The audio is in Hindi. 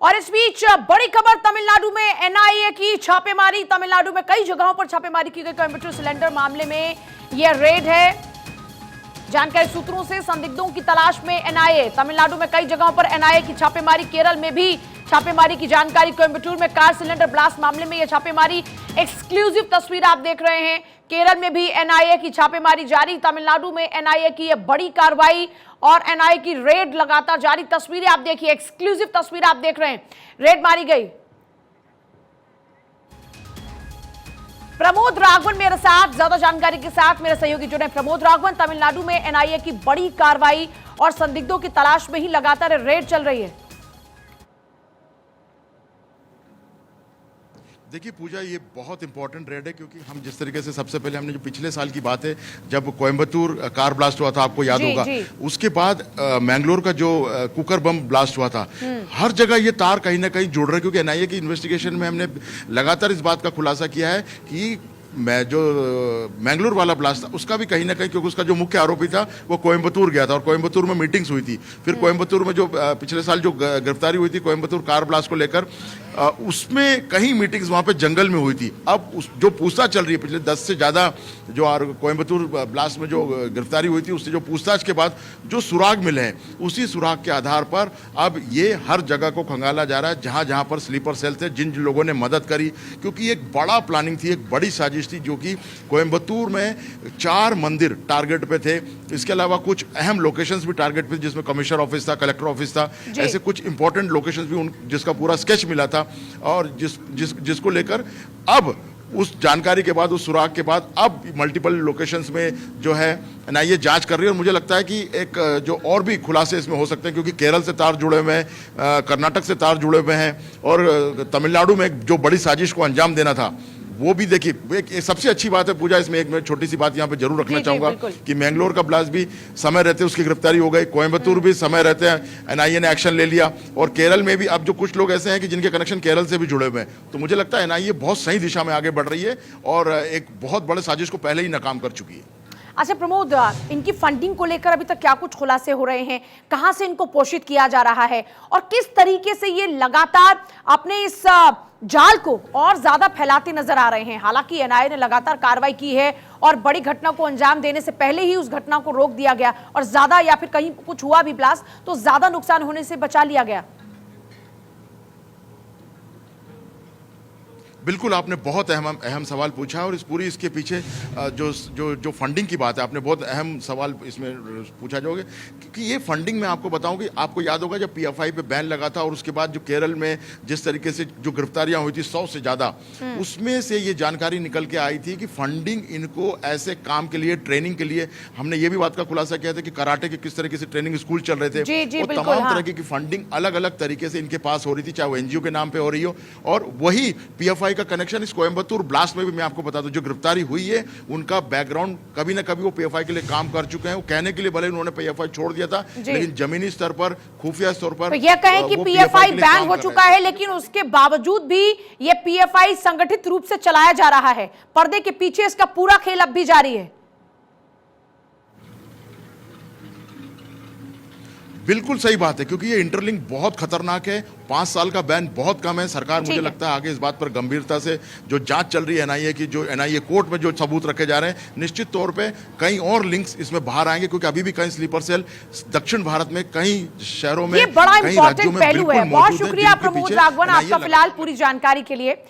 और इस बीच बड़ी खबर तमिलनाडु में एनआईए की छापेमारी। तमिलनाडु में कई जगहों पर छापेमारी की गई। कोयंबटूर सिलेंडर मामले में यह रेड है। जानकारी सूत्रों से संदिग्धों की तलाश में एनआईए। तमिलनाडु में कई जगहों पर एनआईए की छापेमारी। केरल में भी छापेमारी की जानकारी। कोयंबटूर में कार सिलेंडर ब्लास्ट मामले में यह छापेमारी। एक्सक्लूसिव तस्वीर आप देख रहे हैं। केरल में भी एनआईए की छापेमारी जारी। तमिलनाडु में एनआईए की यह बड़ी कार्रवाई और एनआईए की रेड लगातार जारी। तस्वीरें आप देखिए, एक्सक्लूसिव तस्वीर आप देख रहे हैं। रेड मारी गई। प्रमोद राघवन मेरे साथ ज्यादा जानकारी के साथ मेरे सहयोगी जुड़े। प्रमोद राघवन, तमिलनाडु में एनआईए की बड़ी कार्रवाई और संदिग्धों की तलाश में ही लगातार रेड चल रही है। देखिए पूजा, ये बहुत इंपॉर्टेंट रेड है क्योंकि हम जिस तरीके से सबसे पहले हमने जो पिछले साल की बात है जब कोयंबटूर कार ब्लास्ट हुआ था, आपको याद होगा, उसके बाद मैंगलोर का जो कुकर बम ब्लास्ट हुआ था, हर जगह ये तार कहीं ना कहीं जुड़ रहे हैं। क्योंकि एनआईए की इन्वेस्टिगेशन में हमने लगातार इस बात का खुलासा किया है कि मैं जो मैंगलोर वाला ब्लास्ट था उसका भी कहीं ना कहीं, क्योंकि उसका जो मुख्य आरोपी था वो कोयंबटूर गया था और कोयंबटूर में मीटिंग्स हुई थी। फिर कोयंबटूर में जो पिछले साल जो गिरफ्तारी हुई थी कोयंबटूर कार ब्लास्ट को लेकर, उसमें कहीं मीटिंग्स वहाँ पे जंगल में हुई थी। अब जो पूछताछ चल रही है पिछले 10 से ज़्यादा जो कोयंबटूर ब्लास्ट में जो गिरफ्तारी हुई थी, उससे जो पूछताछ के बाद जो सुराग मिले हैं, उसी सुराग के आधार पर अब ये हर जगह को खंगाला जा रहा है जहाँ जहाँ पर स्लीपर सेल थे, जिन लोगों ने मदद करी। क्योंकि एक बड़ा प्लानिंग थी, एक बड़ी साजिश थी, जो कि कोयंबटूर में 4 मंदिर टारगेट पे थे। इसके अलावा कुछ अहम लोकेशंस भी टारगेट पे, जिसमें कमिश्नर ऑफिस था, कलेक्टर ऑफिस था, ऐसे कुछ इंपॉर्टेंट लोकेशंस भी जिसका पूरा स्केच मिला था। और जिसको लेकर अब उस जानकारी के बाद, उस सुराग के बाद, अब मल्टीपल लोकेशंस में जो है एनआईए जांच कर रही है। और मुझे लगता है कि एक जो और भी खुलासे इसमें हो सकते हैं, क्योंकि केरल से तार जुड़े हुए हैं, कर्नाटक से तार जुड़े हुए हैं, और तमिलनाडु में जो बड़ी साजिश को अंजाम देना था वो भी देखिए। एक सबसे अच्छी बात है पूजा, इसमें एक मैं छोटी सी बात यहाँ पे जरूर रखना चाहूंगा कि मैंगलोर का ब्लास्ट भी समय रहते उसकी गिरफ्तारी हो गई, कोयंबटूर भी समय रहते हैं एनआईए ने एक्शन ले लिया, और केरल में भी अब जो कुछ लोग ऐसे हैं कि जिनके कनेक्शन केरल से भी जुड़े हुए हैं। तो मुझे लगता है एनआईए बहुत सही दिशा में आगे बढ़ रही है और एक बहुत बड़े साजिश को पहले ही नाकाम कर चुकी है। अच्छा प्रमोद, इनकी फंडिंग को लेकर अभी तक क्या कुछ खुलासे हो रहे हैं? कहां से इनको पोषित किया जा रहा है और किस तरीके से ये लगातार अपने इस जाल को और ज्यादा फैलाते नजर आ रहे हैं? हालांकि एनआईए ने लगातार कार्रवाई की है और बड़ी घटना को अंजाम देने से पहले ही उस घटना को रोक दिया गया और ज्यादा, या फिर कहीं कुछ हुआ भी ब्लास्ट तो ज्यादा नुकसान होने से बचा लिया गया। बिल्कुल, आपने बहुत अहम सवाल पूछा, और इसके पीछे जो फंडिंग की बात है, आपने बहुत अहम सवाल इसमें पूछा जाओगे। क्योंकि ये फंडिंग मैं आपको बताऊं कि आपको याद होगा जब पीएफआई पे बैन लगा था और उसके बाद जो केरल में जिस तरीके से जो गिरफ्तारियां हुई थी 100 से ज़्यादा, उसमें से ये जानकारी निकल के आई थी कि फंडिंग इनको ऐसे काम के लिए, ट्रेनिंग के लिए, हमने ये भी बात का खुलासा किया था कि कराटे के किस तरीके से ट्रेनिंग स्कूल चल रहे थे, और तमाम तरह की फंडिंग अलग अलग तरीके से इनके पास हो रही थी, चाहे वो एनजीओ के नाम पर हो रही हो। और वही पीएफआई का कनेक्शन इस कोयंबटूर ब्लास्ट में भी मैं आपको बता दूं, जो गिरफ्तारी हुई है उनका बैकग्राउंड कभी ना कभी वो पीएफआई के लिए काम कर चुके हैं। वो कहने के लिए भले उन्होंने पीएफआई छोड़ दिया था, लेकिन जमीनी स्तर पर, खुफिया स्तर पर, तो यह कहें कि पीएफआई बैन हो चुका है, लेकिन उसके बावजूद भी ये पीएफआई संगठित रूप से चलाया जा रहा है। पर्दे के पीछे इसका पूरा खेल अब भी जारी है। बिल्कुल सही बात है, क्योंकि ये इंटरलिंक बहुत खतरनाक है। 5 साल का बैन बहुत कम है। सरकार, मुझे लगता है, आगे इस बात पर गंभीरता से जो जांच चल रही है एनआईए की, जो एनआईए कोर्ट में जो सबूत रखे जा रहे हैं, निश्चित तौर पे कई और लिंक्स इसमें बाहर आएंगे। क्योंकि अभी भी कई स्लीपर सेल दक्षिण भारत में, कई शहरों में, ये बड़ा कई राज्यों में पहलू है। बहुत शुक्रिया प्रमोद राघवन आपका फिलहाल पूरी जानकारी के लिए।